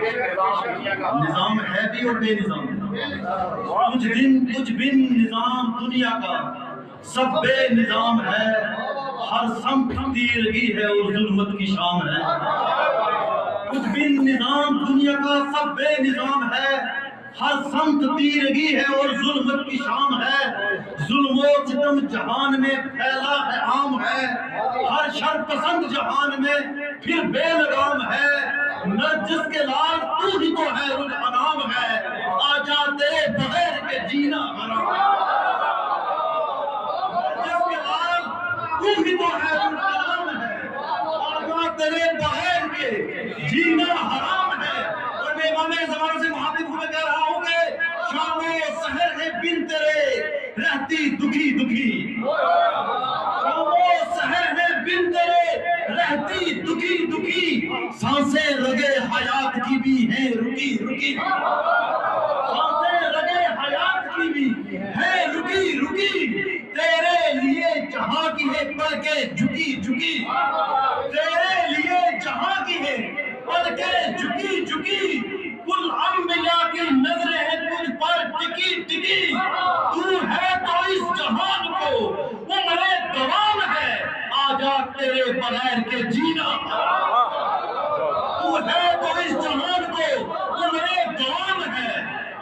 نظام ہے بھی اور بے نظام، کچھ بن نظام دنیا کا سب بے نظام ہے، ہر سمت تیرگی ہے اور ظلمت کی شام ہے۔ کچھ بن نظام دنیا کا سب بے نظام ہے، ہر سمت تیرگی ہے اور ظلمت کی شام ہے۔ ظلم و ستم جہان میں پھیلا ہے عام ہے، ہر شر پسند جہان میں پھر بے لگام ہے۔ نرجس کے لال تو ہی تو ہے رخ انام ہے، آجا تیرے بغیر کے جینا حرام ہے۔ نرجس کے لال تو ہی تو ہے رخ انام ہے، آجا تیرے بغیر کے جینا حرام ہے۔ اور میں امام زمان سے محبت ہوئے کہہ رہا ہوں کہ شام و سحر ہے بن تیرے رہتی دکھی دکھی، شام و سحر ہے بن تیرے رہتی دکھی دکھی، سانسیں رگے حیات کی بھی ہیں رکی رکی، سانسیں رگے حیات کی بھی ہیں رکی رکی، تیرے لیے جہاں کی ہے پلکیں جھکی جھکی، تیرے لیے جہاں کی ہے پلکیں جھکی جھکی، کل انبیاء کی نظریں ہیں تجھ پر ٹکی ٹکی، تو ہے تو اس جہان کو عمر دوام ہے، آجا تیرے بغیر کے جینا حرام ہے۔ تو ہے تو اس جہان کو عمر دوام ہے،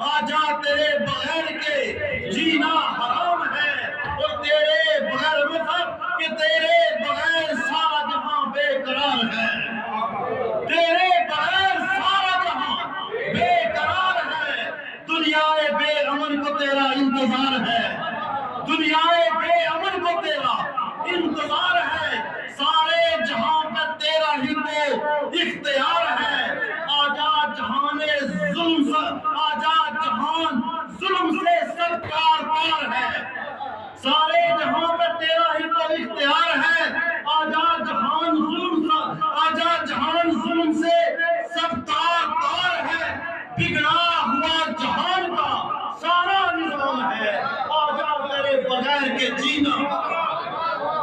آجا تیرے بغیر کے جینا حرام ہے۔ اور تیرے بغیر مطلب کہ تیرے بغیر سارا جہاں بے قرار ہے، تیرے بغیر سارا جہاں بے قرار ہے۔ دنیا بے امن کو تیرا انتظار ہے، دنیا بے امن کو تیرا انتظار ہے، سارے جہاں پر تیرا ہی تو اختیار ہے، آجا جہان ظلم سے، آجا جہان ظلم سے سرکار پار ہے، سارے